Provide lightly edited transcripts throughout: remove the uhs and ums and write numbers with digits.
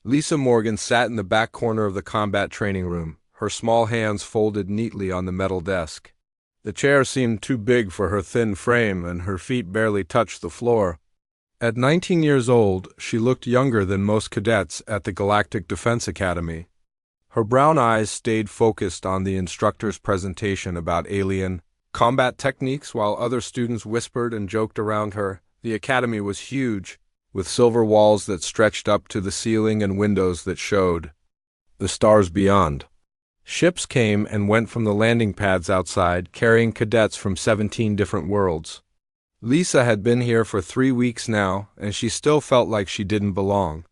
Lisa Morgan sat in the back corner of the combat training room, her small hands folded neatly on the metal desk. The chair seemed too big for her thin frame, and her feet barely touched the floor. At 19 years old, she looked younger than most cadets at the Galactic Defense Academy. Her brown eyes stayed focused on the instructor's presentation about alien combat techniques while other students whispered and joked around her. The academy was huge, with silver walls that stretched up to the ceiling and windows that showed the stars beyond. Ships came and went from the landing pads outside, carrying cadets from 17 different worlds. Lisa had been here for 3 weeks now, and she still felt like she didn't belong.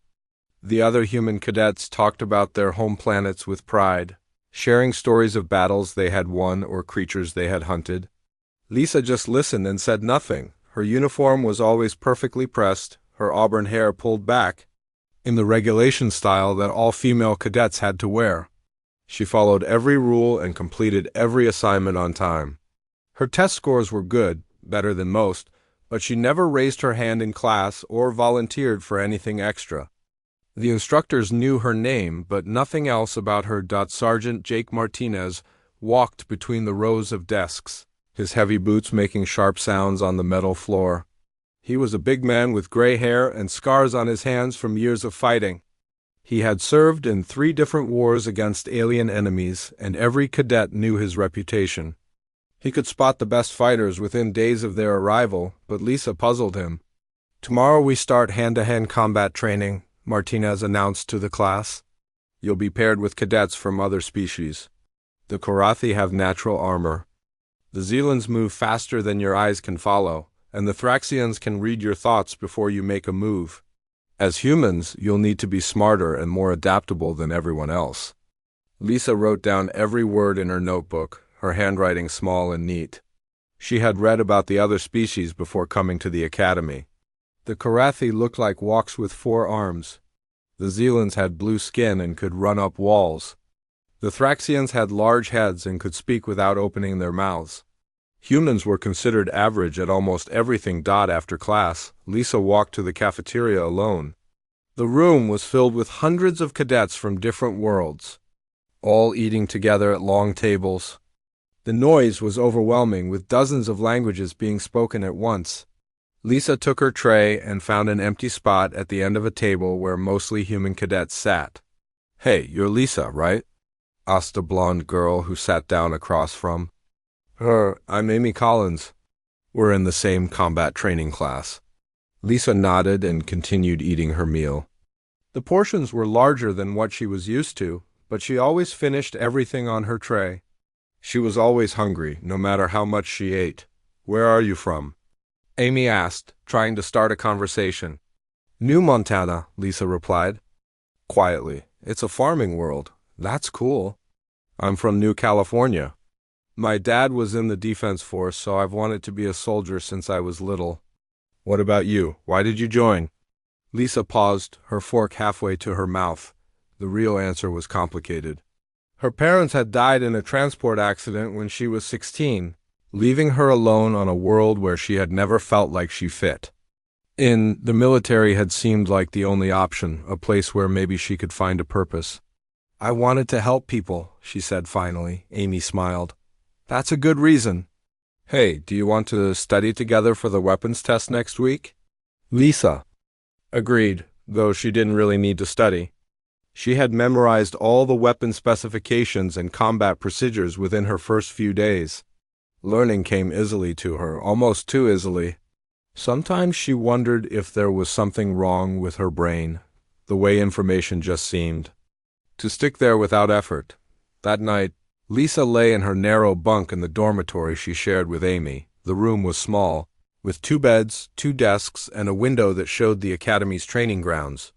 The other human cadets talked about their home planets with pride, sharing stories of battles they had won or creatures they had hunted. Lisa just listened and said nothing. Her uniform was always perfectly pressed, her auburn hair pulled back, in the regulation style that all female cadets had to wear. She followed every rule and completed every assignment on time. Her test scores were good, better than most, but she never raised her hand in class or volunteered for anything extra. The instructors knew her name, but nothing else about her. Sergeant Jake Martinez walked between the rows of desks, his heavy boots making sharp sounds on the metal floor. He was a big man with gray hair and scars on his hands from years of fighting. He had served in 3 different wars against alien enemies, and every cadet knew his reputation. He could spot the best fighters within days of their arrival, but Lisa puzzled him. "Tomorrow we start hand-to-hand combat training," Martinez announced to the class. "You'll be paired with cadets from other species. The Korathi have natural armor. The Zealands move faster than your eyes can follow, and the Thraxians can read your thoughts before you make a move. As humans, you'll need to be smarter and more adaptable than everyone else." Lisa wrote down every word in her notebook, her handwriting small and neat. She had read about the other species before coming to the academy. The Korathi looked like walks with 4 arms. The Zealands had blue skin and could run up walls. The Thraxians had large heads and could speak without opening their mouths. Humans were considered average at almost everything. After class, Lisa walked to the cafeteria alone. The room was filled with hundreds of cadets from different worlds, all eating together at long tables. The noise was overwhelming, with dozens of languages being spoken at once. Lisa took her tray and found an empty spot at the end of a table where mostly human cadets sat. "Hey, you're Lisa, right?" asked a blonde girl who sat down across from her. "I'm Amy Collins. We're in the same combat training class." Lisa nodded and continued eating her meal. The portions were larger than what she was used to, but she always finished everything on her tray. She was always hungry, no matter how much she ate. "Where are you from?" Amy asked, trying to start a conversation. "New Montana," Lisa replied, quietly. "It's a farming world. That's cool." "I'm from New California. My dad was in the defense force, so I've wanted to be a soldier since I was little." "What about you? Why did you join?" Lisa paused, her fork halfway to her mouth. The real answer was complicated. Her parents had died in a transport accident when she was 16, leaving her alone on a world where she had never felt like she fit. The military had seemed like the only option, a place where maybe she could find a purpose. "I wanted to help people," she said finally. Amy smiled. "That's a good reason." "Hey, do you want to study together for the weapons test next week?" Lisa agreed, though she didn't really need to study. She had memorized all the weapon specifications and combat procedures within her first few days. Learning came easily to her, almost too easily. Sometimes she wondered if there was something wrong with her brain, the way information just seemed to stick there without effort. That night, Lisa lay in her narrow bunk in the dormitory she shared with Amy. The room was small, with 2 beds, 2 desks, and a window that showed the academy's training grounds.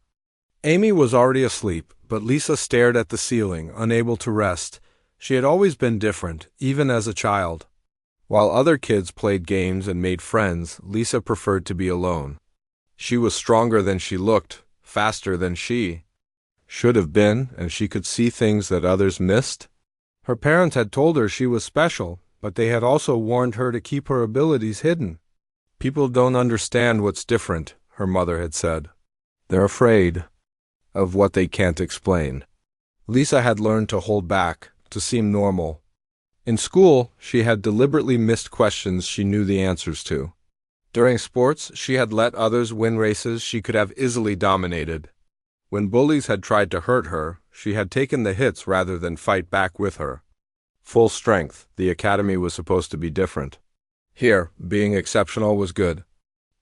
Amy was already asleep, but Lisa stared at the ceiling, unable to rest. She had always been different, even as a child. While other kids played games and made friends, Lisa preferred to be alone. She was stronger than she looked, faster than she should have been, and she could see things that others missed. Her parents had told her she was special, but they had also warned her to keep her abilities hidden. "People don't understand what's different," her mother had said. "They're afraid." of what they can't explain. Lisa had learned to hold back, to seem normal. In school, she had deliberately missed questions she knew the answers to. During sports, she had let others win races she could have easily dominated. When bullies had tried to hurt her, she had taken the hits rather than fight back with her. Full strength, the academy was supposed to be different. Here, being exceptional was good.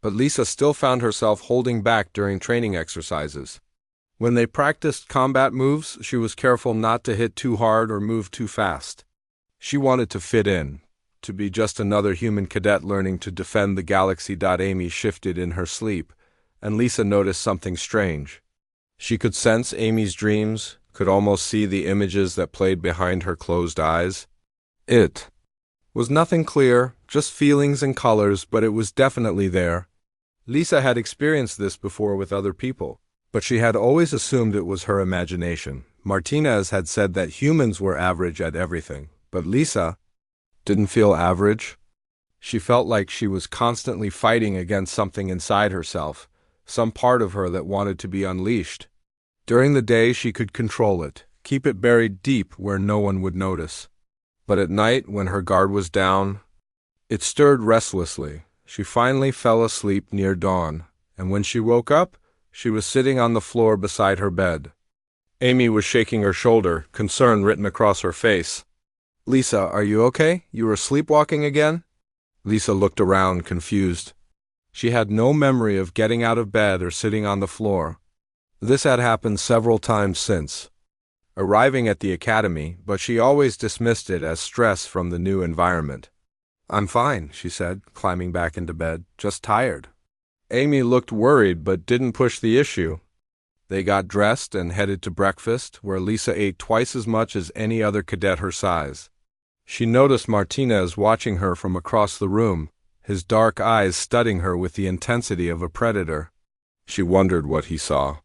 But Lisa still found herself holding back during training exercises. When they practiced combat moves, she was careful not to hit too hard or move too fast. She wanted to fit in, to be just another human cadet learning to defend the galaxy. Amy shifted in her sleep, and Lisa noticed something strange. She could sense Amy's dreams, could almost see the images that played behind her closed eyes. It was nothing clear, just feelings and colors, but it was definitely there. Lisa had experienced this before with other people, but she had always assumed it was her imagination. Martinez had said that humans were average at everything, but Lisa didn't feel average. She felt like she was constantly fighting against something inside herself, some part of her that wanted to be unleashed. During the day she could control it, keep it buried deep where no one would notice. But at night, when her guard was down, it stirred restlessly. She finally fell asleep near dawn, and when she woke up, she was sitting on the floor beside her bed. Amy was shaking her shoulder, concern written across her face. "Lisa, are you okay? You were sleepwalking again?" Lisa looked around, confused. She had no memory of getting out of bed or sitting on the floor. This had happened several times since arriving at the academy, but she always dismissed it as stress from the new environment. "I'm fine," she said, climbing back into bed, "just tired." Amy looked worried but didn't push the issue. They got dressed and headed to breakfast, where Lisa ate twice as much as any other cadet her size. She noticed Martinez watching her from across the room, his dark eyes studying her with the intensity of a predator. She wondered what he saw.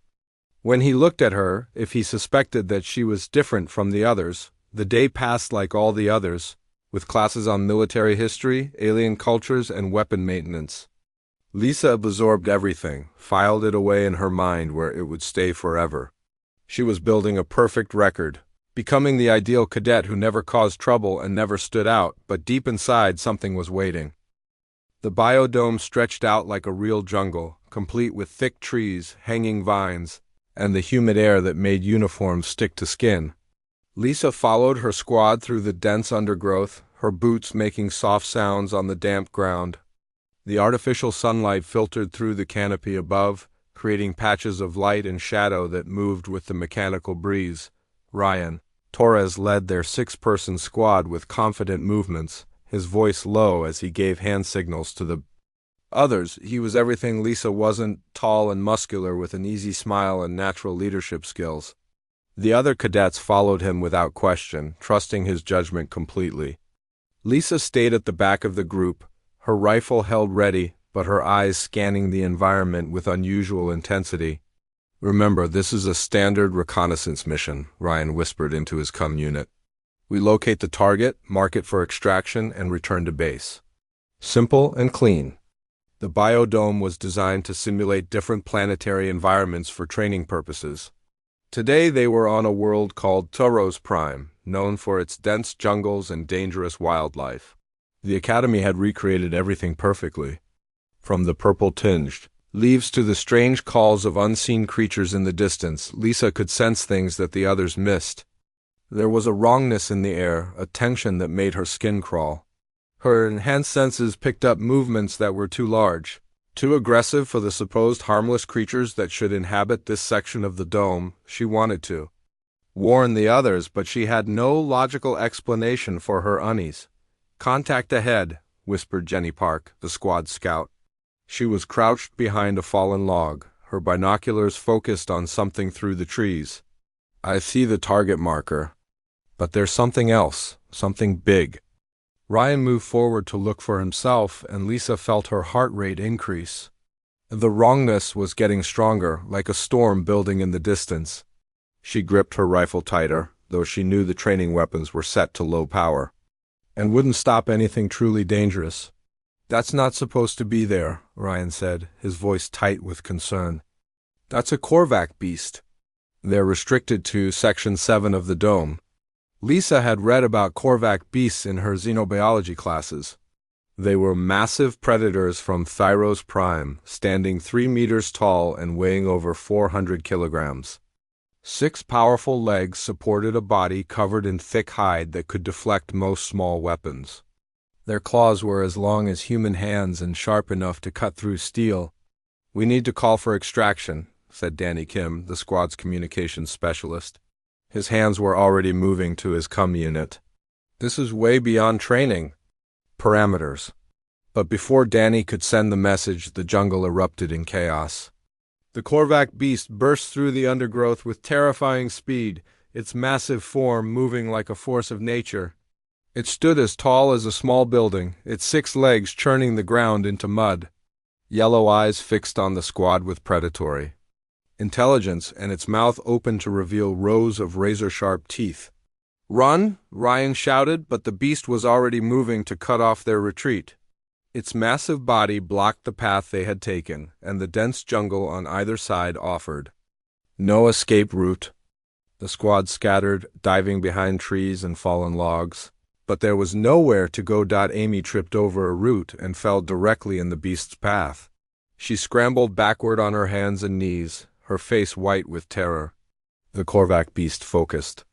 When he looked at her, if he suspected that she was different from the others. The day passed like all the others, with classes on military history, alien cultures, and weapon maintenance. Lisa absorbed everything, filed it away in her mind where it would stay forever. She was building a perfect record, becoming the ideal cadet who never caused trouble and never stood out, but deep inside something was waiting. The biodome stretched out like a real jungle, complete with thick trees, hanging vines, and the humid air that made uniforms stick to skin. Lisa followed her squad through the dense undergrowth, her boots making soft sounds on the damp ground. The artificial sunlight filtered through the canopy above, creating patches of light and shadow that moved with the mechanical breeze. Ryan Torres led their 6-person squad with confident movements, his voice low as he gave hand signals to the others. He was everything Lisa wasn't, tall and muscular with an easy smile and natural leadership skills. The other cadets followed him without question, trusting his judgment completely. Lisa stayed at the back of the group, her rifle held ready, but her eyes scanning the environment with unusual intensity. "Remember, this is a standard reconnaissance mission," Ryan whispered into his comm unit. "We locate the target, mark it for extraction, and return to base. Simple and clean." The biodome was designed to simulate different planetary environments for training purposes. Today they were on a world called Taurus Prime, known for its dense jungles and dangerous wildlife. The Academy had recreated everything perfectly. From the purple-tinged leaves to the strange calls of unseen creatures in the distance, Lisa could sense things that the others missed. There was a wrongness in the air, a tension that made her skin crawl. Her enhanced senses picked up movements that were too large, too aggressive for the supposed harmless creatures that should inhabit this section of the dome. She wanted to warn the others, but she had no logical explanation for her unease. "Contact ahead," whispered Jenny Park, the squad scout. She was crouched behind a fallen log, her binoculars focused on something through the trees. "I see the target marker, but there's something else, something big." Ryan moved forward to look for himself, and Lisa felt her heart rate increase. The wrongness was getting stronger, like a storm building in the distance. She gripped her rifle tighter, though she knew the training weapons were set to low power, and wouldn't stop anything truly dangerous. "That's not supposed to be there," Ryan said, his voice tight with concern. "That's a Korvac beast." They're restricted to Section 7 of the dome. Lisa had read about Korvac beasts in her xenobiology classes. They were massive predators from Thyros Prime, standing 3 meters tall and weighing over 400 kilograms. 6 powerful legs supported a body covered in thick hide that could deflect most small weapons. Their claws were as long as human hands and sharp enough to cut through steel. "We need to call for extraction," said Danny Kim, the squad's communications specialist. His hands were already moving to his comm unit. "This is way beyond training parameters." But before Danny could send the message, the jungle erupted in chaos. The Korvac beast burst through the undergrowth with terrifying speed, its massive form moving like a force of nature. It stood as tall as a small building, its 6 legs churning the ground into mud. Yellow eyes fixed on the squad with predatory intelligence, and its mouth open to reveal rows of razor-sharp teeth. "Run!" Ryan shouted, but the beast was already moving to cut off their retreat. Its massive body blocked the path they had taken, and the dense jungle on either side offered no escape route. The squad scattered, diving behind trees and fallen logs. But there was nowhere to go. Amy tripped over a root and fell directly in the beast's path. She scrambled backward on her hands and knees, her face white with terror. The Korvac beast focused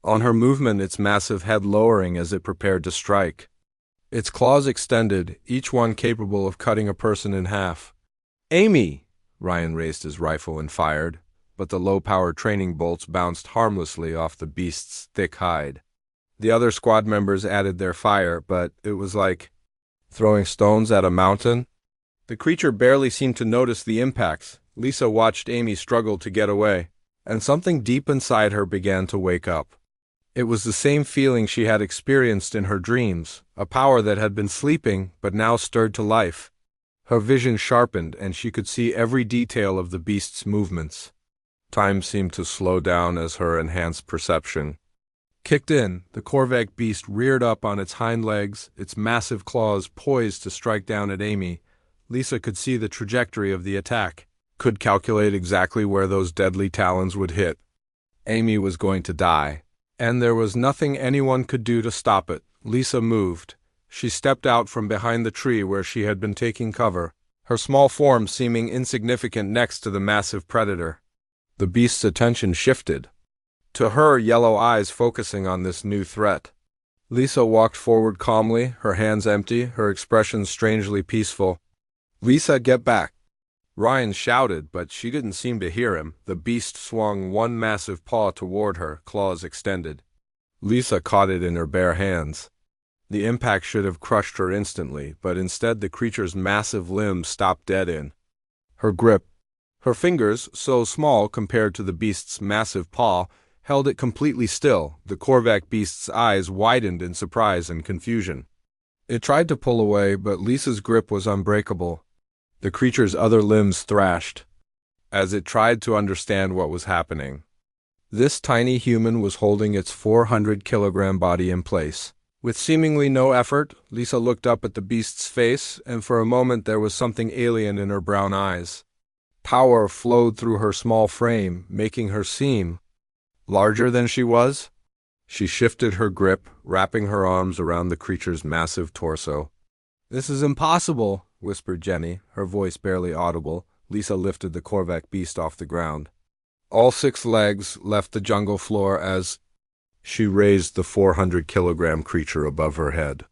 on her movement, its massive head lowering as it prepared to strike. Its claws extended, each one capable of cutting a person in half. "Amy!" Ryan raised his rifle and fired, but the low-powered training bolts bounced harmlessly off the beast's thick hide. The other squad members added their fire, but it was like throwing stones at a mountain. The creature barely seemed to notice the impacts. Lisa watched Amy struggle to get away, and something deep inside her began to wake up. It was the same feeling she had experienced in her dreams, a power that had been sleeping but now stirred to life. Her vision sharpened, and she could see every detail of the beast's movements. Time seemed to slow down as her enhanced perception kicked in. The Korvac beast reared up on its hind legs, its massive claws poised to strike down at Amy. Lisa could see the trajectory of the attack, could calculate exactly where those deadly talons would hit. Amy was going to die, and there was nothing anyone could do to stop it. Lisa moved. She stepped out from behind the tree where she had been taking cover, her small form seeming insignificant next to the massive predator. The beast's attention shifted, to her yellow eyes focusing on this new threat. Lisa walked forward calmly, her hands empty, her expression strangely peaceful. "Lisa, get back!" Ryan shouted, but she didn't seem to hear him. The beast swung one massive paw toward her, claws extended. Lisa caught it in her bare hands. The impact should have crushed her instantly, but instead the creature's massive limbs stopped dead in her grip. Her fingers, so small compared to the beast's massive paw, held it completely still. The Korvac beast's eyes widened in surprise and confusion. It tried to pull away, but Lisa's grip was unbreakable. The creature's other limbs thrashed as it tried to understand what was happening. This tiny human was holding its 400-kilogram body in place. With seemingly no effort, Lisa looked up at the beast's face, and for a moment there was something alien in her brown eyes. Power flowed through her small frame, making her seem larger than she was. She shifted her grip, wrapping her arms around the creature's massive torso. "This is impossible," whispered Jenny, her voice barely audible. Lisa lifted the Korvac beast off the ground. All 6 legs left the jungle floor as she raised the 400-kilogram creature above her head.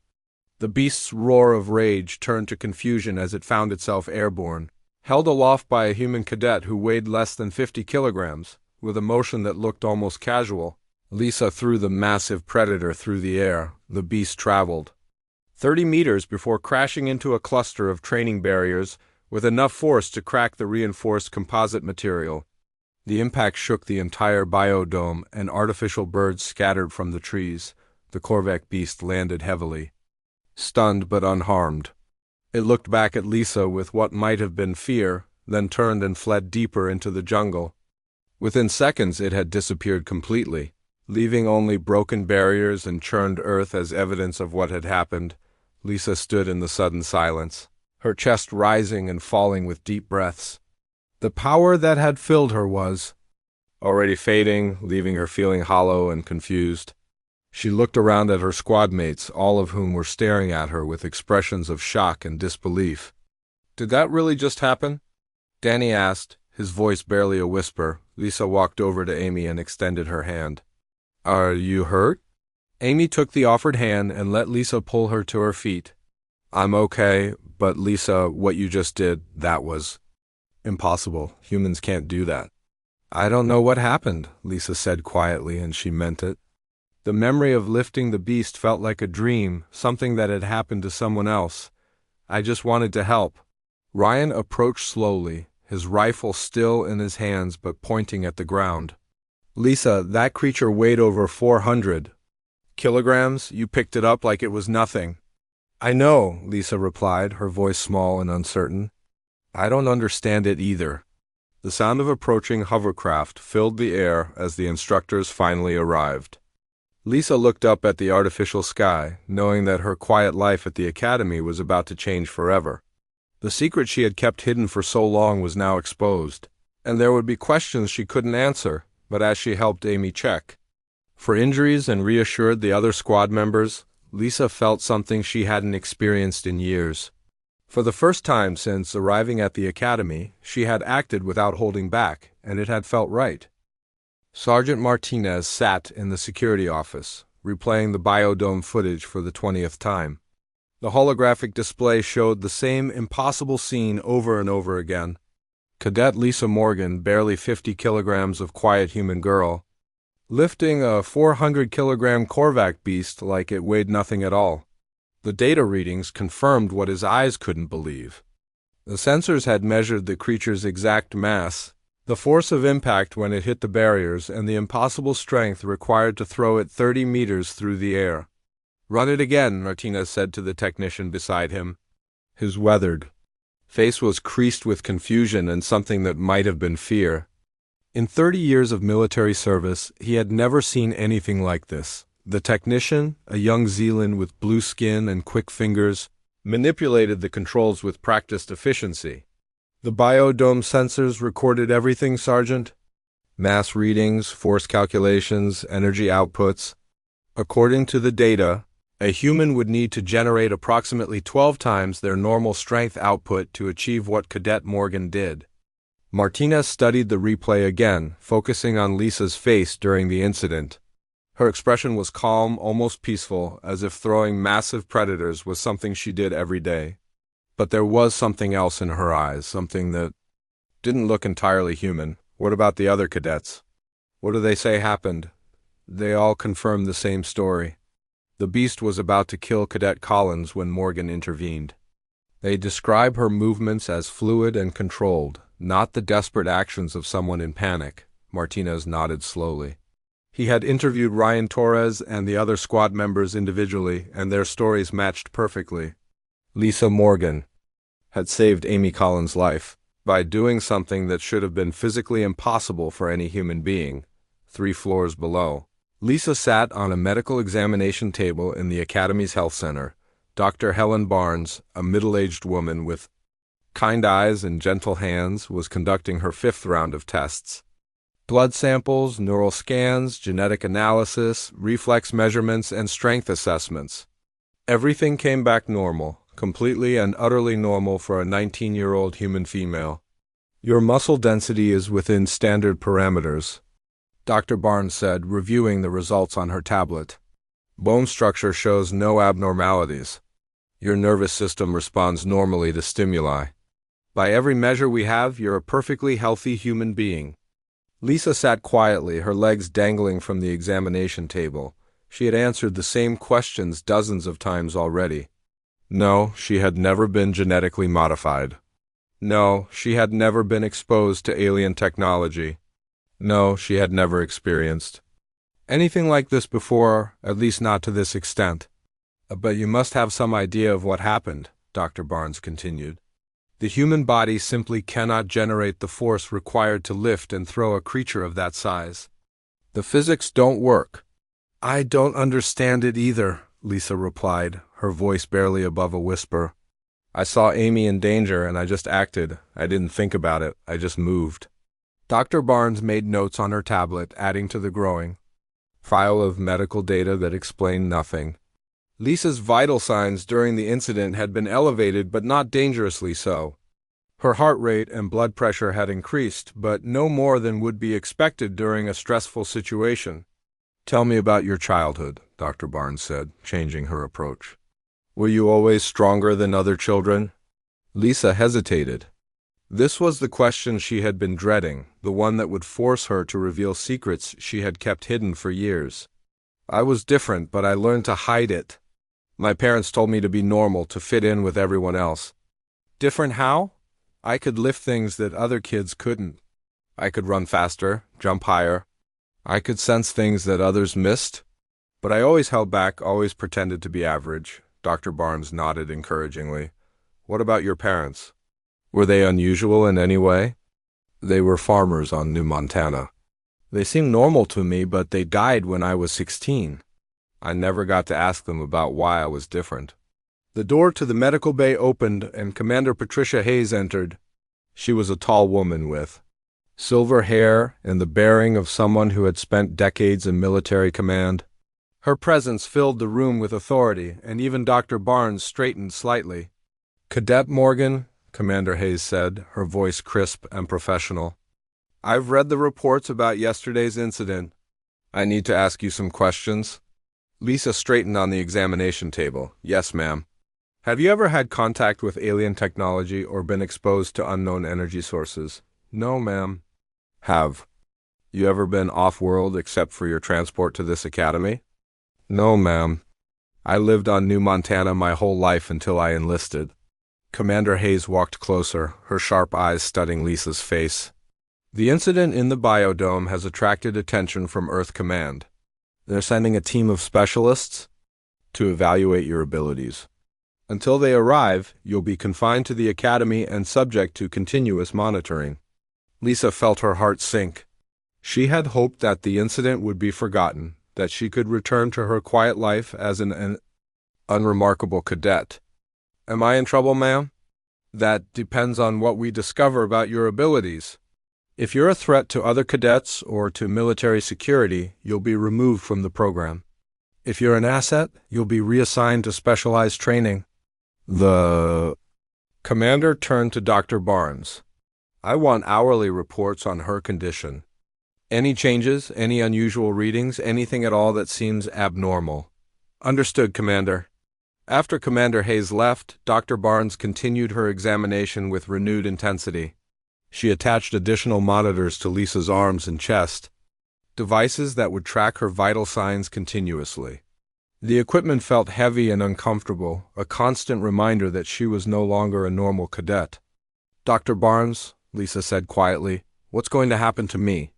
The beast's roar of rage turned to confusion as it found itself airborne, held aloft by a human cadet who weighed less than 50 kilograms. With a motion that looked almost casual, Lisa threw the massive predator through the air. The beast traveled 30 meters before crashing into a cluster of training barriers with enough force to crack the reinforced composite material. The impact shook the entire biodome, and artificial birds scattered from the trees. The Korvac beast landed heavily, stunned but unharmed. It looked back at Lisa with what might have been fear, then turned and fled deeper into the jungle. Within seconds it had disappeared completely, leaving only broken barriers and churned earth as evidence of what had happened. Lisa stood in the sudden silence, her chest rising and falling with deep breaths. The power that had filled her was already fading, leaving her feeling hollow and confused. She looked around at her squad mates, all of whom were staring at her with expressions of shock and disbelief. "Did that really just happen?" Danny asked, his voice barely a whisper. Lisa walked over to Amy and extended her hand. "Are you hurt?" Amy took the offered hand and let Lisa pull her to her feet. "I'm okay, but Lisa, what you just did, that was impossible. Humans can't do that." "I don't know what happened," Lisa said quietly, and she meant it. The memory of lifting the beast felt like a dream, something that had happened to someone else. "I just wanted to help." Ryan approached slowly, his rifle still in his hands but pointing at the ground. "Lisa, that creature weighed over 400 kilograms. You picked it up like it was nothing." "I know," Lisa replied, her voice small and uncertain. "I don't understand it either." The sound of approaching hovercraft filled the air as the instructors finally arrived. Lisa looked up at the artificial sky, knowing that her quiet life at the academy was about to change forever. The secret she had kept hidden for so long was now exposed, and there would be questions she couldn't answer, but as she helped Amy check for injuries and reassured the other squad members, Lisa felt something she hadn't experienced in years. For the first time since arriving at the academy, she had acted without holding back, and it had felt right. Sergeant Martinez sat in the security office, replaying the biodome footage for the 20th time. The holographic display showed the same impossible scene over and over again. Cadet Lisa Morgan, barely 50 kilograms of quiet human girl, lifting a 400-kilogram Korvac beast like it weighed nothing at all. The data readings confirmed what his eyes couldn't believe. The sensors had measured the creature's exact mass, the force of impact when it hit the barriers, and the impossible strength required to throw it 30 meters through the air. "Run it again," Martinez said to the technician beside him. His weathered face was creased with confusion and something that might have been fear. In 30 years of military service, he had never seen anything like this. The technician, a young Zealand with blue skin and quick fingers, manipulated the controls with practiced efficiency. "The biodome sensors recorded everything, Sergeant? Mass readings, force calculations, energy outputs. According to the data, a human would need to generate approximately 12 times their normal strength output to achieve what Cadet Morgan did." Martinez studied the replay again, focusing on Lisa's face during the incident. Her expression was calm, almost peaceful, as if throwing massive predators was something she did every day. But there was something else in her eyes, something that didn't look entirely human. "What about the other cadets? What do they say happened?" "They all confirmed the same story. The beast was about to kill Cadet Collins when Morgan intervened. They describe her movements as fluid and controlled, not the desperate actions of someone in panic." Martinez nodded slowly. He had interviewed Ryan Torres and the other squad members individually, and their stories matched perfectly. Lisa Morgan had saved Amy Collins' life by doing something that should have been physically impossible for any human being, 3 floors below. Lisa sat on a medical examination table in the Academy's health center. Dr. Helen Barnes, a middle-aged woman with kind eyes and gentle hands, was conducting her 5th round of tests. Blood samples, neural scans, genetic analysis, reflex measurements, and strength assessments. Everything came back normal, completely and utterly normal for a 19-year-old human female. "Your muscle density is within standard parameters," Dr. Barnes said, reviewing the results on her tablet. "Bone structure shows no abnormalities. Your nervous system responds normally to stimuli. By every measure we have, you're a perfectly healthy human being." Lisa sat quietly, her legs dangling from the examination table. She had answered the same questions dozens of times already. No, she had never been genetically modified. No, she had never been exposed to alien technology. No, she had never experienced anything like this before, at least not to this extent. "But you must have some idea of what happened," Dr. Barnes continued. "The human body simply cannot generate the force required to lift and throw a creature of that size. The physics don't work." "I don't understand it either," Lisa replied, her voice barely above a whisper. "I saw Amy in danger and I just acted. I didn't think about it. I just moved." Dr. Barnes made notes on her tablet, adding to the growing file of medical data that explained nothing. Lisa's vital signs during the incident had been elevated, but not dangerously so. Her heart rate and blood pressure had increased, but no more than would be expected during a stressful situation. "Tell me about your childhood," Dr. Barnes said, changing her approach. "Were you always stronger than other children?" Lisa hesitated. This was the question she had been dreading, the one that would force her to reveal secrets she had kept hidden for years. "I was different, but I learned to hide it. My parents told me to be normal, to fit in with everyone else." "Different how?" "I could lift things that other kids couldn't. I could run faster, jump higher. I could sense things that others missed. But I always held back, always pretended to be average." Dr. Barnes nodded encouragingly. "What about your parents? Were they unusual in any way?" "They were farmers on New Montana. They seemed normal to me, but they died when I was 16. I never got to ask them about why I was different." The door to the medical bay opened, and Commander Patricia Hayes entered. She was a tall woman with silver hair and the bearing of someone who had spent decades in military command. Her presence filled the room with authority, and even Dr. Barnes straightened slightly. "Cadet Morgan," Commander Hayes said, her voice crisp and professional. "I've read the reports about yesterday's incident. I need to ask you some questions." Lisa straightened on the examination table. "Yes, ma'am." "Have you ever had contact with alien technology or been exposed to unknown energy sources?" "No, ma'am." "Have you ever been off-world except for your transport to this academy?" "No, ma'am. I lived on New Montana my whole life until I enlisted." Commander Hayes walked closer, her sharp eyes studying Lisa's face. "The incident in the biodome has attracted attention from Earth Command. They're sending a team of specialists to evaluate your abilities. Until they arrive, you'll be confined to the academy and subject to continuous monitoring." Lisa felt her heart sink. She had hoped that the incident would be forgotten, that she could return to her quiet life as an unremarkable cadet. "Am I in trouble, ma'am?" "That depends on what we discover about your abilities. If you're a threat to other cadets or to military security, you'll be removed from the program. If you're an asset, you'll be reassigned to specialized training." The commander turned to Dr. Barnes. "I want hourly reports on her condition. Any changes, any unusual readings, anything at all that seems abnormal." "Understood, Commander." After Commander Hayes left, Dr. Barnes continued her examination with renewed intensity. She attached additional monitors to Lisa's arms and chest, devices that would track her vital signs continuously. The equipment felt heavy and uncomfortable, a constant reminder that she was no longer a normal cadet. "Dr. Barnes," Lisa said quietly, "what's going to happen to me?"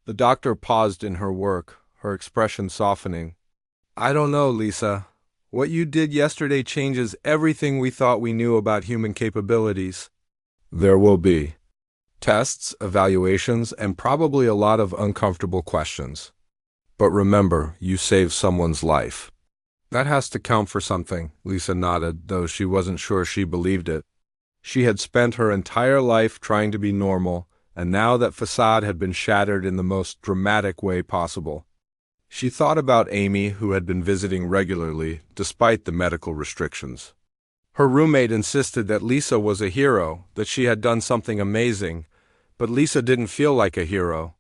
The doctor paused in her work, her expression softening. "I don't know, Lisa. What you did yesterday changes everything we thought we knew about human capabilities. There will be tests, evaluations, and probably a lot of uncomfortable questions. But remember, you saved someone's life. That has to count for something." Lisa nodded, though she wasn't sure she believed it. She had spent her entire life trying to be normal, and now that facade had been shattered in the most dramatic way possible. She thought about Amy, who had been visiting regularly, despite the medical restrictions. Her roommate insisted that Lisa was a hero, that she had done something amazing, but Lisa didn't feel like a hero.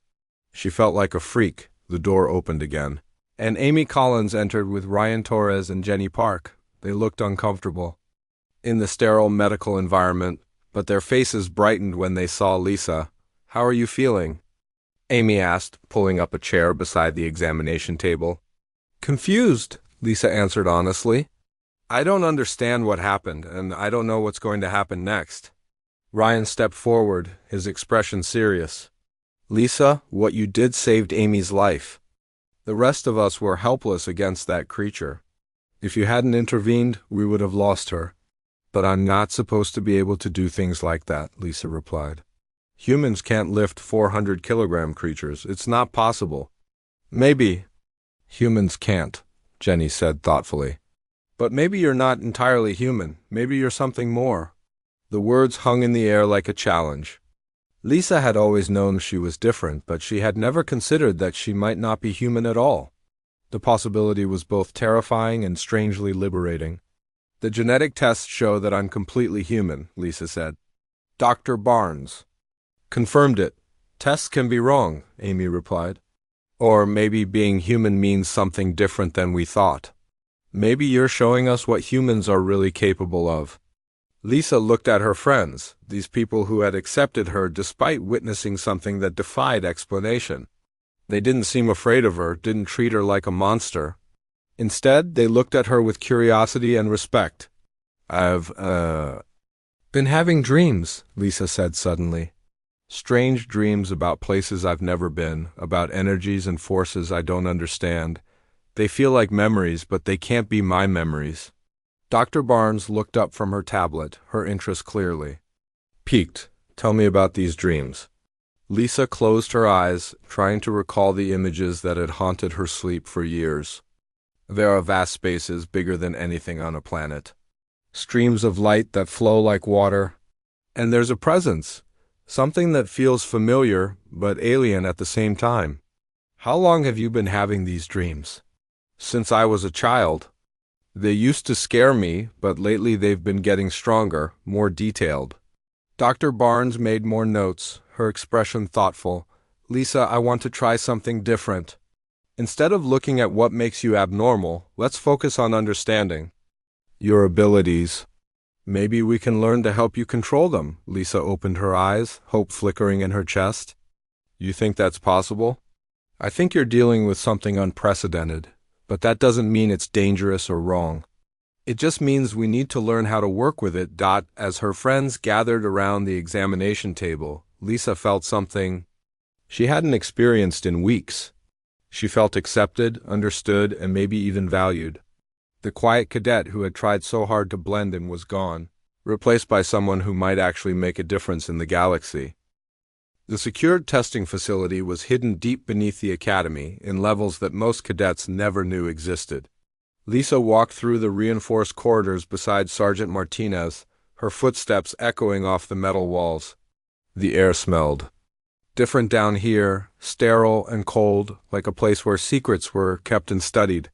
She felt like a freak. The door opened again, and Amy Collins entered with Ryan Torres and Jenny Park. They looked uncomfortable in the sterile medical environment, but their faces brightened when they saw Lisa. "How are you feeling?" Amy asked, pulling up a chair beside the examination table. "Confused," Lisa answered honestly. "I don't understand what happened, and I don't know what's going to happen next." Ryan stepped forward, his expression serious. "Lisa, what you did saved Amy's life. The rest of us were helpless against that creature. If you hadn't intervened, we would have lost her." "But I'm not supposed to be able to do things like that," Lisa replied. "Humans can't lift 400-kilogram creatures. It's not possible." "Maybe humans can't," Jenny said thoughtfully. "But maybe you're not entirely human. Maybe you're something more." The words hung in the air like a challenge. Lisa had always known she was different, but she had never considered that she might not be human at all. The possibility was both terrifying and strangely liberating. The genetic tests show that I'm completely human, Lisa said. Dr. Barnes confirmed it. Tests can be wrong, Amy replied. Or maybe being human means something different than we thought. Maybe you're showing us what humans are really capable of. Lisa looked at her friends, these people who had accepted her despite witnessing something that defied explanation. They didn't seem afraid of her, didn't treat her like a monster. Instead, they looked at her with curiosity and respect. I've been having dreams, Lisa said suddenly. Strange dreams about places I've never been, about energies and forces I don't understand. They feel like memories, but they can't be my memories. Dr. Barnes looked up from her tablet, her interest clearly piqued. Tell me about these dreams. Lisa closed her eyes, trying to recall the images that had haunted her sleep for years. There are vast spaces bigger than anything on a planet. Streams of light that flow like water. And there's a presence, something that feels familiar but alien at the same time. How long have you been having these dreams? Since I was a child. They used to scare me, but lately they've been getting stronger, more detailed. Dr. Barnes made more notes, her expression thoughtful. Lisa, I want to try something different. Instead of looking at what makes you abnormal, let's focus on understanding your abilities. Maybe we can learn to help you control them. Lisa opened her eyes, hope flickering in her chest. You think that's possible? I think you're dealing with something unprecedented, but that doesn't mean it's dangerous or wrong. It just means we need to learn how to work with it. As her friends gathered around the examination table, Lisa felt something she hadn't experienced in weeks. She felt accepted, understood, and maybe even valued. The quiet cadet who had tried so hard to blend in was gone, replaced by someone who might actually make a difference in the galaxy. The secured testing facility was hidden deep beneath the academy, in levels that most cadets never knew existed. Lisa walked through the reinforced corridors beside Sergeant Martinez, her footsteps echoing off the metal walls. The air smelled different down here, sterile and cold, like a place where secrets were kept and studied.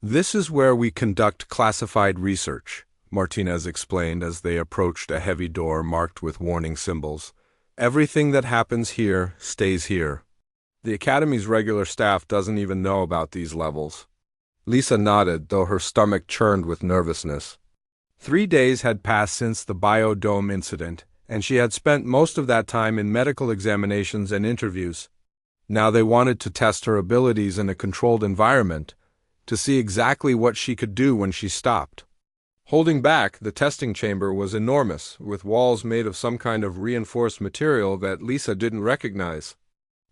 This is where we conduct classified research, Martinez explained as they approached a heavy door marked with warning symbols. Everything that happens here stays here. The Academy's regular staff doesn't even know about these levels. Lisa nodded, though her stomach churned with nervousness. 3 days had passed since the biodome incident, and she had spent most of that time in medical examinations and interviews. Now they wanted to test her abilities in a controlled environment, to see exactly what she could do when she stopped. Holding back, the testing chamber was enormous, with walls made of some kind of reinforced material that Lisa didn't recognize.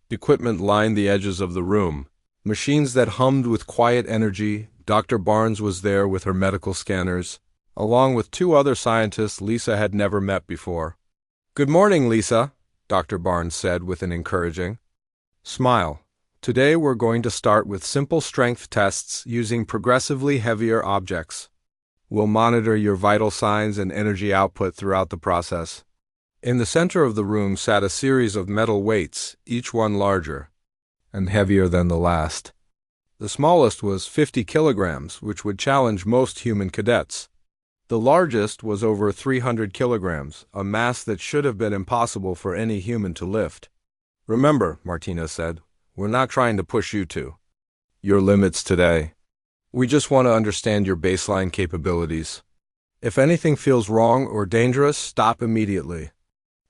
Equipment lined the edges of the room, machines that hummed with quiet energy. Dr. Barnes was there with her medical scanners, along with 2 other scientists Lisa had never met before. Good morning, Lisa, Dr. Barnes said with an encouraging smile. Today we're going to start with simple strength tests using progressively heavier objects. We'll monitor your vital signs and energy output throughout the process. In the center of the room sat a series of metal weights, each one larger and heavier than the last. The smallest was 50 kilograms, which would challenge most human cadets. The largest was over 300 kilograms, a mass that should have been impossible for any human to lift. Remember, Martinez said, we're not trying to push you to your limits today. We just want to understand your baseline capabilities. If anything feels wrong or dangerous, stop immediately.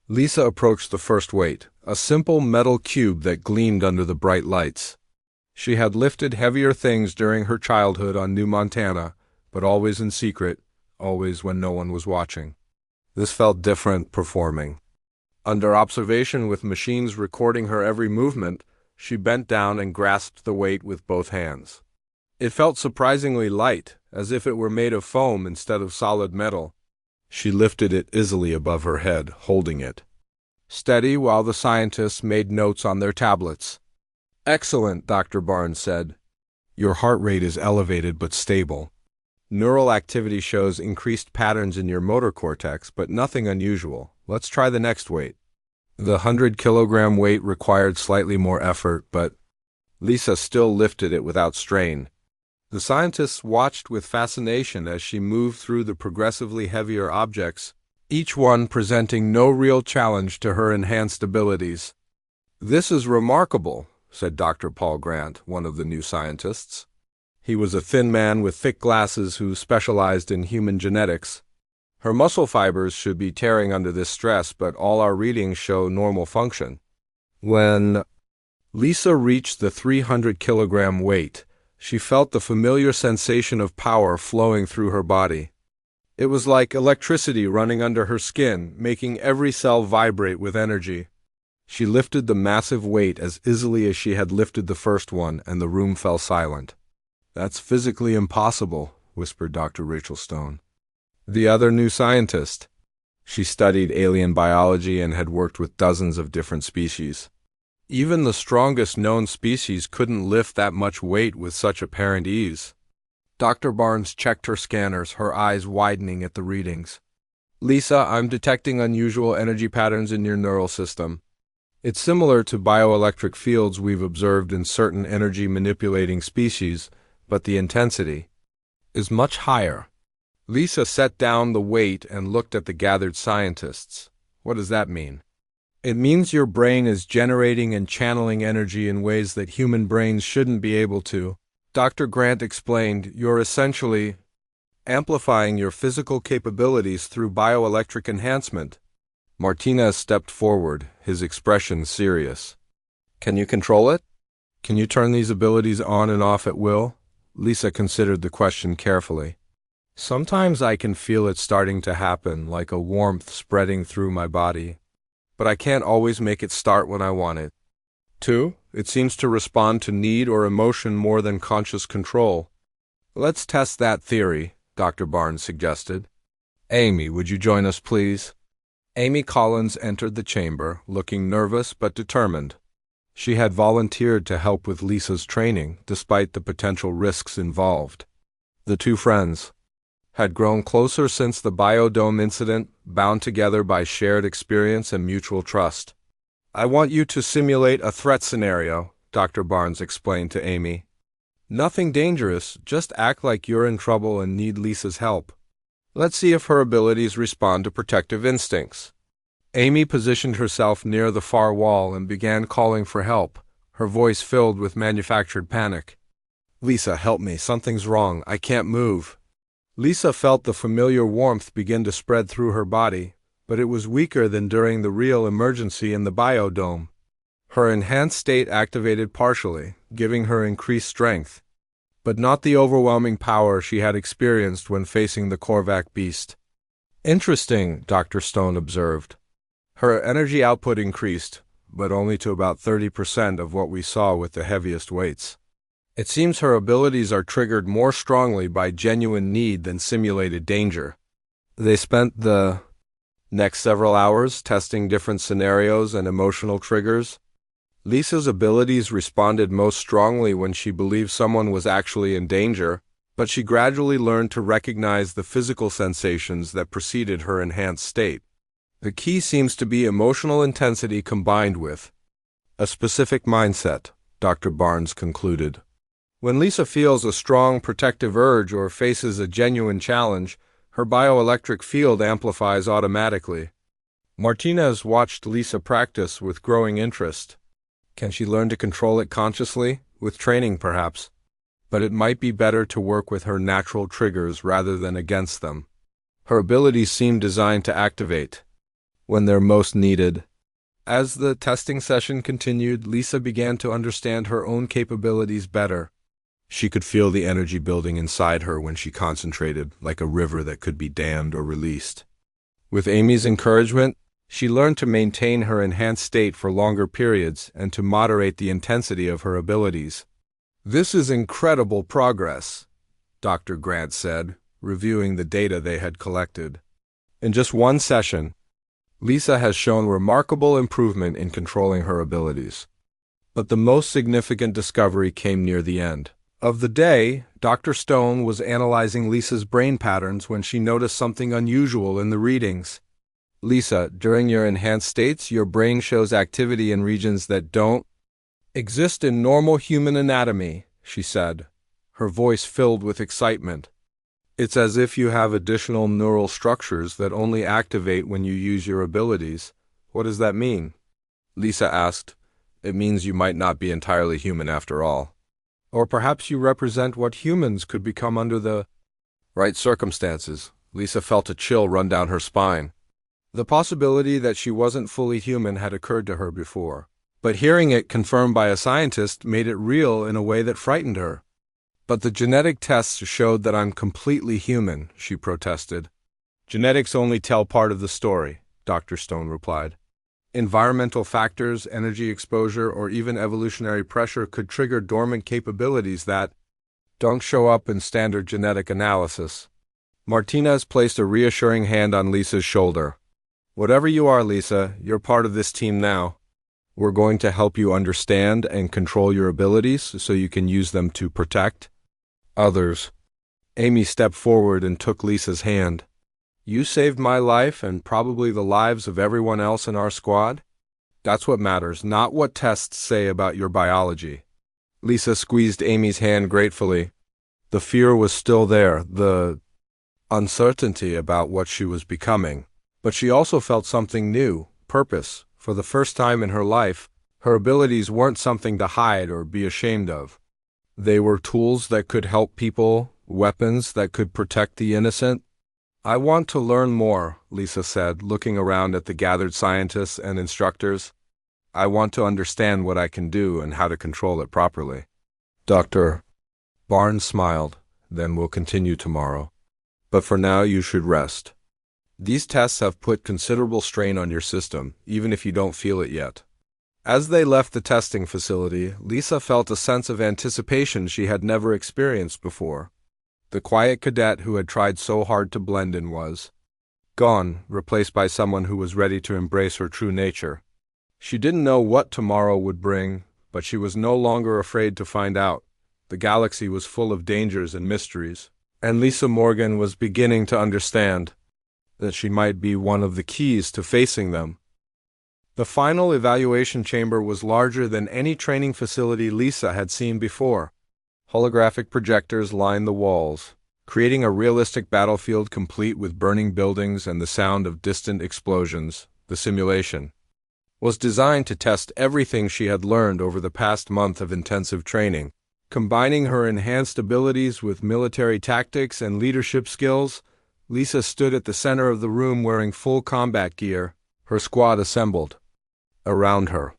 Lisa approached the first weight, a simple metal cube that gleamed under the bright lights. She had lifted heavier things during her childhood on New Montana, but always in secret, always when no one was watching. This felt different performing. Under observation with machines recording her every movement, she bent down and grasped the weight with both hands. It felt surprisingly light, as if it were made of foam instead of solid metal. She lifted it easily above her head, holding it steady while the scientists made notes on their tablets. Excellent, Dr. Barnes said. Your heart rate is elevated but stable. Neural activity shows increased patterns in your motor cortex, but nothing unusual. Let's try the next weight. The 100-kilogram weight required slightly more effort, but Lisa still lifted it without strain. The scientists watched with fascination as she moved through the progressively heavier objects, each one presenting no real challenge to her enhanced abilities. "This is remarkable," said Dr. Paul Grant, one of the new scientists. He was a thin man with thick glasses who specialized in human genetics. "Her muscle fibers should be tearing under this stress, but all our readings show normal function." When Lisa reached the 300-kilogram weight, she felt the familiar sensation of power flowing through her body. It was like electricity running under her skin, making every cell vibrate with energy. She lifted the massive weight as easily as she had lifted the first one, and the room fell silent. "That's physically impossible," whispered Dr. Rachel Stone, the other new scientist. She studied alien biology and had worked with dozens of different species. Even the strongest known species couldn't lift that much weight with such apparent ease. Dr. Barnes checked her scanners, her eyes widening at the readings. "Lisa, I'm detecting unusual energy patterns in your neural system. It's similar to bioelectric fields we've observed in certain energy-manipulating species, but the intensity is much higher." Lisa set down the weight and looked at the gathered scientists. "What does that mean?" "It means your brain is generating and channeling energy in ways that human brains shouldn't be able to," Dr. Grant explained. "You're essentially amplifying your physical capabilities through bioelectric enhancement." Martinez stepped forward, his expression serious. "Can you control it? Can you turn these abilities on and off at will?" Lisa considered the question carefully. "Sometimes I can feel it starting to happen, like a warmth spreading through my body. But I can't always make it start when I want it. 2. It seems to respond to need or emotion more than conscious control." "Let's test that theory," Dr. Barnes suggested. "Amy, would you join us, please?" Amy Collins entered the chamber, looking nervous but determined. She had volunteered to help with Lisa's training, despite the potential risks involved. The two friends had grown closer since the biodome incident, bound together by shared experience and mutual trust. "I want you to simulate a threat scenario," Dr. Barnes explained to Amy. "Nothing dangerous, just act like you're in trouble and need Lisa's help. Let's see if her abilities respond to protective instincts." Amy positioned herself near the far wall and began calling for help, her voice filled with manufactured panic. "Lisa, help me. Something's wrong. I can't move." Lisa felt the familiar warmth begin to spread through her body, but it was weaker than during the real emergency in the biodome. Her enhanced state activated partially, giving her increased strength, but not the overwhelming power she had experienced when facing the Korvac beast. "Interesting," Dr. Stone observed. "Her energy output increased, but only to about 30% of what we saw with the heaviest weights. It seems her abilities are triggered more strongly by genuine need than simulated danger." They spent the next several hours testing different scenarios and emotional triggers. Lisa's abilities responded most strongly when she believed someone was actually in danger, but she gradually learned to recognize the physical sensations that preceded her enhanced state. The key seems to be emotional intensity combined with a specific mindset, Dr. Barnes concluded. When Lisa feels a strong protective urge or faces a genuine challenge, her bioelectric field amplifies automatically. Martinez watched Lisa practice with growing interest. Can she learn to control it consciously? With training, perhaps. But it might be better to work with her natural triggers rather than against them. Her abilities seem designed to activate when they're most needed. As the testing session continued, Lisa began to understand her own capabilities better. She could feel the energy building inside her when she concentrated, like a river that could be dammed or released. With Amy's encouragement, she learned to maintain her enhanced state for longer periods and to moderate the intensity of her abilities. "This is incredible progress," Dr. Grant said, reviewing the data they had collected. "In just one session, Lisa has shown remarkable improvement in controlling her abilities." But the most significant discovery came near the end of the day. Dr. Stone was analyzing Lisa's brain patterns when she noticed something unusual in the readings. Lisa, during your enhanced states, your brain shows activity in regions that don't exist in normal human anatomy, she said, her voice filled with excitement. It's as if you have additional neural structures that only activate when you use your abilities. What does that mean? Lisa asked. It means you might not be entirely human after all. Or perhaps you represent what humans could become under the right circumstances. Lisa felt a chill run down her spine. The possibility that she wasn't fully human had occurred to her before, but hearing it confirmed by a scientist made it real in a way that frightened her. But the genetic tests showed that I'm completely human, she protested. Genetics only tell part of the story, Dr. Stone replied. Environmental factors, energy exposure, or even evolutionary pressure could trigger dormant capabilities that don't show up in standard genetic analysis. Martinez placed a reassuring hand on Lisa's shoulder. Whatever you are, Lisa, you're part of this team now. We're going to help you understand and control your abilities so you can use them to protect others. Amy stepped forward and took Lisa's hand. You saved my life and probably the lives of everyone else in our squad. That's what matters, not what tests say about your biology. Lisa squeezed Amy's hand gratefully. The fear was still there, the uncertainty about what she was becoming. But she also felt something new, purpose. For the first time in her life, her abilities weren't something to hide or be ashamed of. They were tools that could help people, weapons that could protect the innocent. I want to learn more, Lisa said, looking around at the gathered scientists and instructors. I want to understand what I can do and how to control it properly. Dr. Barnes smiled. Then we'll continue tomorrow. But for now, you should rest. These tests have put considerable strain on your system, even if you don't feel it yet. As they left the testing facility, Lisa felt a sense of anticipation she had never experienced before. The quiet cadet who had tried so hard to blend in was gone, replaced by someone who was ready to embrace her true nature. She didn't know what tomorrow would bring, but she was no longer afraid to find out. The galaxy was full of dangers and mysteries, and Lisa Morgan was beginning to understand that she might be one of the keys to facing them. The final evaluation chamber was larger than any training facility Lisa had seen before. Holographic projectors lined the walls, creating a realistic battlefield complete with burning buildings and the sound of distant explosions. The simulation was designed to test everything she had learned over the past month of intensive training. Combining her enhanced abilities with military tactics and leadership skills, Lisa stood at the center of the room wearing full combat gear, her squad assembled around her.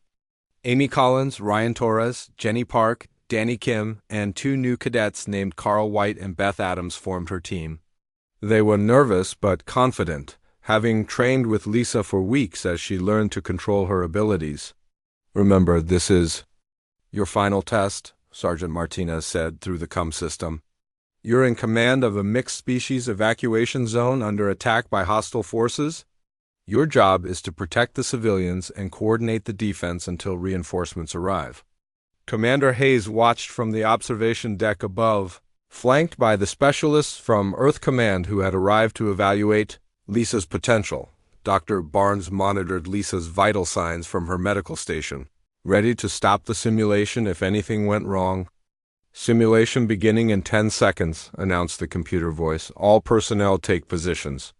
Amy Collins, Ryan Torres, Jenny Park, Danny Kim, and two new cadets named Carl White and Beth Adams formed her team. They were nervous but confident, having trained with Lisa for weeks as she learned to control her abilities. Remember, this is your final test, Sergeant Martinez said through the CUM system. You're in command of a mixed-species evacuation zone under attack by hostile forces. Your job is to protect the civilians and coordinate the defense until reinforcements arrive. Commander Hayes watched from the observation deck above, flanked by the specialists from Earth Command who had arrived to evaluate Lisa's potential. Dr. Barnes monitored Lisa's vital signs from her medical station, ready to stop the simulation if anything went wrong. Simulation beginning in 10 seconds, announced the computer voice. All personnel take positions.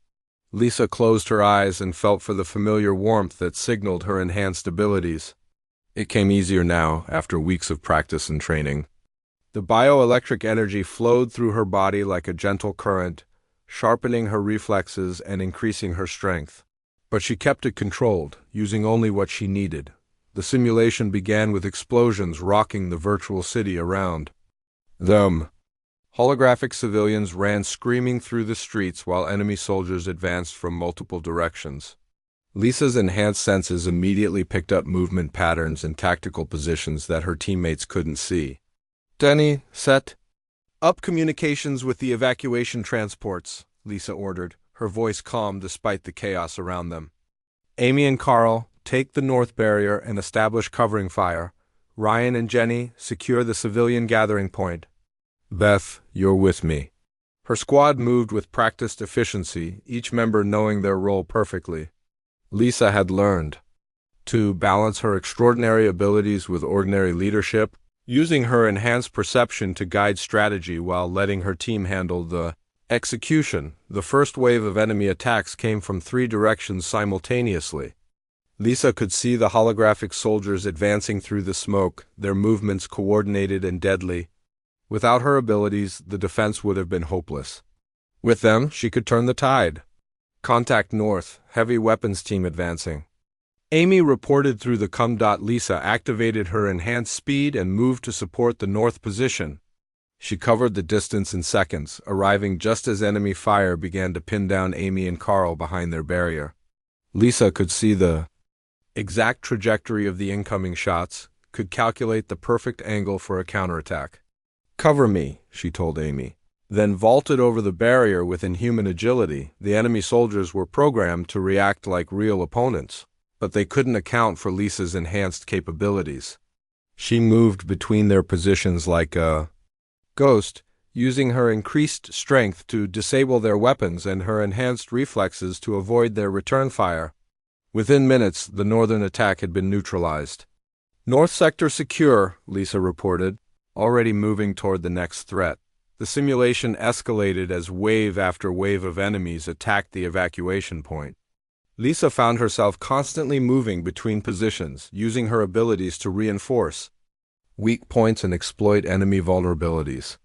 Lisa closed her eyes and felt for the familiar warmth that signaled her enhanced abilities. It came easier now, after weeks of practice and training. The bioelectric energy flowed through her body like a gentle current, sharpening her reflexes and increasing her strength. But she kept it controlled, using only what she needed. The simulation began with explosions rocking the virtual city around them. Holographic civilians ran screaming through the streets while enemy soldiers advanced from multiple directions. Lisa's enhanced senses immediately picked up movement patterns and tactical positions that her teammates couldn't see. Denny, set up communications with the evacuation transports, Lisa ordered, her voice calm despite the chaos around them. Amy and Carl, take the north barrier and establish covering fire. Ryan and Jenny, secure the civilian gathering point. Beth, you're with me. Her squad moved with practiced efficiency, each member knowing their role perfectly. Lisa had learned to balance her extraordinary abilities with ordinary leadership, using her enhanced perception to guide strategy while letting her team handle the execution. The first wave of enemy attacks came from three directions simultaneously. Lisa could see the holographic soldiers advancing through the smoke, their movements coordinated and deadly. Without her abilities, the defense would have been hopeless. With them, she could turn the tide. Contact north, heavy weapons team advancing. Amy reported through the com. Lisa activated her enhanced speed and moved to support the north position. She covered the distance in seconds, arriving just as enemy fire began to pin down Amy and Carl behind their barrier. Lisa could see the exact trajectory of the incoming shots, could calculate the perfect angle for a counterattack. "Cover me," she told Amy, then vaulted over the barrier with inhuman agility. The enemy soldiers were programmed to react like real opponents, but they couldn't account for Lisa's enhanced capabilities. She moved between their positions like a ghost, using her increased strength to disable their weapons and her enhanced reflexes to avoid their return fire. Within minutes, the northern attack had been neutralized. "North sector secure," Lisa reported, already moving toward the next threat. The simulation escalated as wave after wave of enemies attacked the evacuation point. Lisa found herself constantly moving between positions, using her abilities to reinforce weak points and exploit enemy vulnerabilities.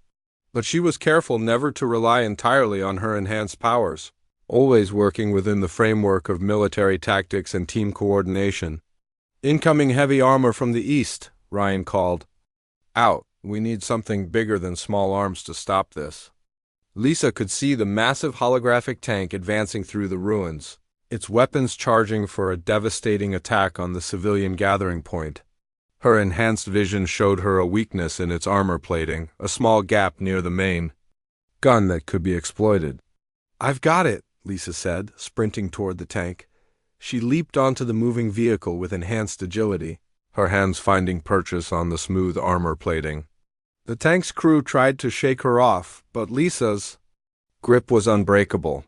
But she was careful never to rely entirely on her enhanced powers, always working within the framework of military tactics and team coordination. "Incoming heavy armor from the east," Ryan called. "Out. We need something bigger than small arms to stop this." Lisa could see the massive holographic tank advancing through the ruins, its weapons charging for a devastating attack on the civilian gathering point. Her enhanced vision showed her a weakness in its armor plating, a small gap near the main gun that could be exploited. "I've got it," Lisa said, sprinting toward the tank. She leaped onto the moving vehicle with enhanced agility, her hands finding purchase on the smooth armor plating. The tank's crew tried to shake her off, but Lisa's grip was unbreakable.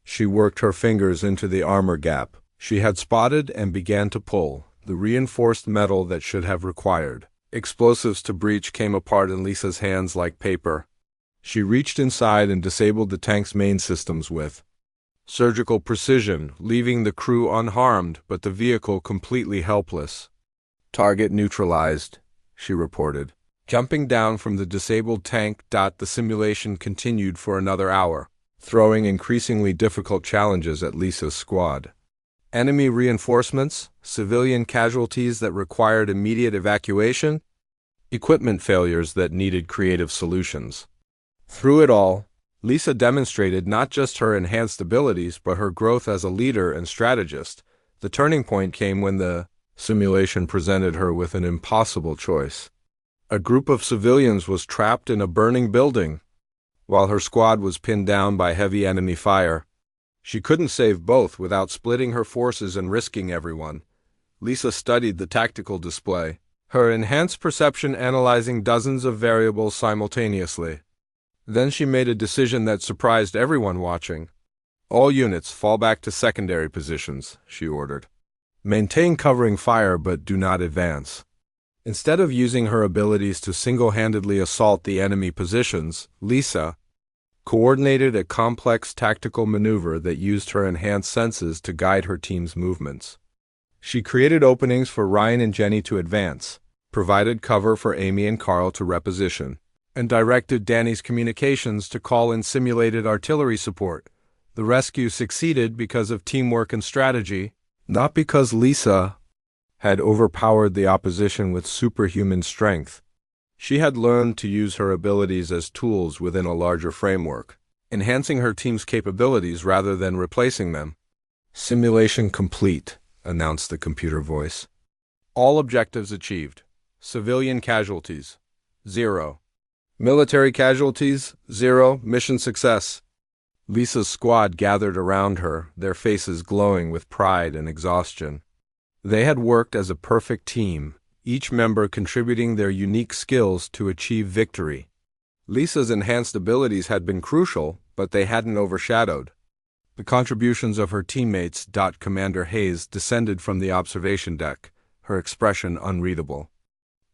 She worked her fingers into the armor gap she had spotted and began to pull. The reinforced metal that should have required explosives to breach came apart in Lisa's hands like paper. She reached inside and disabled the tank's main systems with surgical precision, leaving the crew unharmed but the vehicle completely helpless. "Target neutralized," she reported. Jumping down from the disabled tank, the simulation continued for another hour, throwing increasingly difficult challenges at Lisa's squad. Enemy reinforcements, civilian casualties that required immediate evacuation, equipment failures that needed creative solutions. Through it all, Lisa demonstrated not just her enhanced abilities but her growth as a leader and strategist. The turning point came when the simulation presented her with an impossible choice. A group of civilians was trapped in a burning building, while her squad was pinned down by heavy enemy fire. She couldn't save both without splitting her forces and risking everyone. Lisa studied the tactical display, her enhanced perception analyzing dozens of variables simultaneously. Then she made a decision that surprised everyone watching. "All units fall back to secondary positions," she ordered. "Maintain covering fire but do not advance." Instead of using her abilities to single-handedly assault the enemy positions, Lisa coordinated a complex tactical maneuver that used her enhanced senses to guide her team's movements. She created openings for Ryan and Jenny to advance, provided cover for Amy and Carl to reposition, and directed Danny's communications to call in simulated artillery support. The rescue succeeded because of teamwork and strategy, not because Lisa had overpowered the opposition with superhuman strength. She had learned to use her abilities as tools within a larger framework, enhancing her team's capabilities rather than replacing them. "Simulation complete," announced the computer voice. "All objectives achieved. Civilian casualties, 0. Military casualties, 0. Mission success." Lisa's squad gathered around her, their faces glowing with pride and exhaustion. They had worked as a perfect team, each member contributing their unique skills to achieve victory. Lisa's enhanced abilities had been crucial, but they hadn't overshadowed The contributions of her teammates. Commander Hayes descended from the observation deck, her expression unreadable.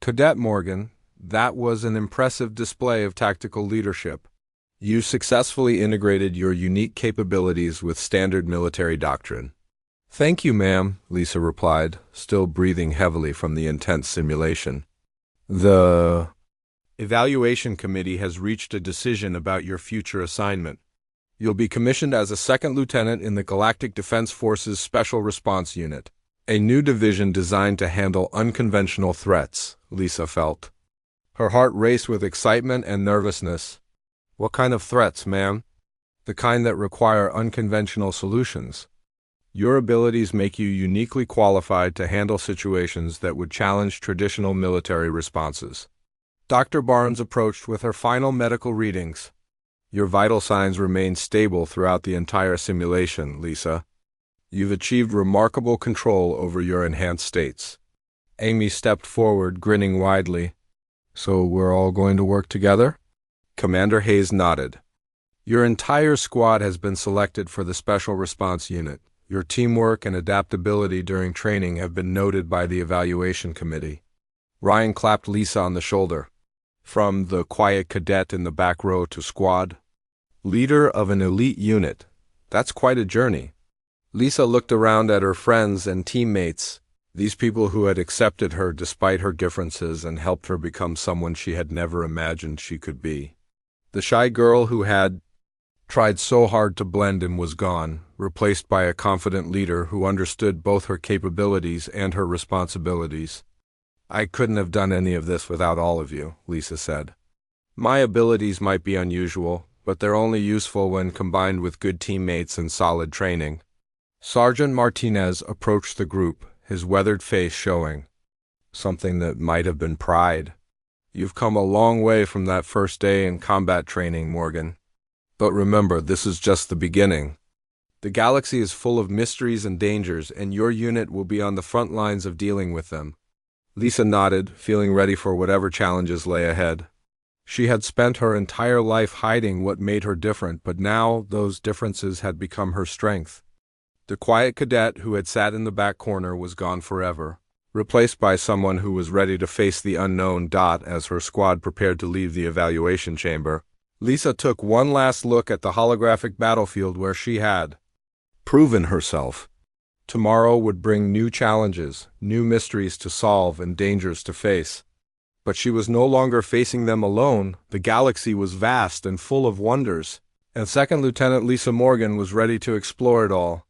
Cadet Morgan, that was an impressive display of tactical leadership. You successfully integrated your unique capabilities with standard military doctrine. Thank you, ma'am, Lisa replied, still breathing heavily from the intense simulation. The evaluation committee has reached a decision about your future assignment. You'll be commissioned as a second lieutenant in the Galactic Defense Force's Special Response Unit, a new division designed to handle unconventional threats, Lisa felt. Her heart raced with excitement and nervousness. What kind of threats, ma'am? The kind that require unconventional solutions. Your abilities make you uniquely qualified to handle situations that would challenge traditional military responses. Dr. Barnes approached with her final medical readings. Your vital signs remain stable throughout the entire simulation, Lisa. You've achieved remarkable control over your enhanced states. Amy stepped forward, grinning widely. So we're all going to work together? Commander Hayes nodded. Your entire squad has been selected for the Special Response Unit. Your teamwork and adaptability during training have been noted by the evaluation committee. Ryan clapped Lisa on the shoulder. From the quiet cadet in the back row to squad, leader of an elite unit. That's quite a journey. Lisa looked around at her friends and teammates, these people who had accepted her despite her differences and helped her become someone she had never imagined she could be. The shy girl who had tried so hard to blend in was gone, replaced by a confident leader who understood both her capabilities and her responsibilities. I couldn't have done any of this without all of you, Lisa said. My abilities might be unusual, but they're only useful when combined with good teammates and solid training. Sergeant Martinez approached the group, his weathered face showing something that might have been pride. You've come a long way from that first day in combat training, Morgan. But remember, this is just the beginning. The galaxy is full of mysteries and dangers, and your unit will be on the front lines of dealing with them. Lisa nodded, feeling ready for whatever challenges lay ahead. She had spent her entire life hiding what made her different, but now those differences had become her strength. The quiet cadet who had sat in the back corner was gone forever, replaced by someone who was ready to face the unknown. As her squad prepared to leave the evaluation chamber, Lisa took one last look at the holographic battlefield where she had proven herself. Tomorrow would bring new challenges, new mysteries to solve, and dangers to face. But she was no longer facing them alone. The galaxy was vast and full of wonders, and Second Lieutenant Lisa Morgan was ready to explore it all.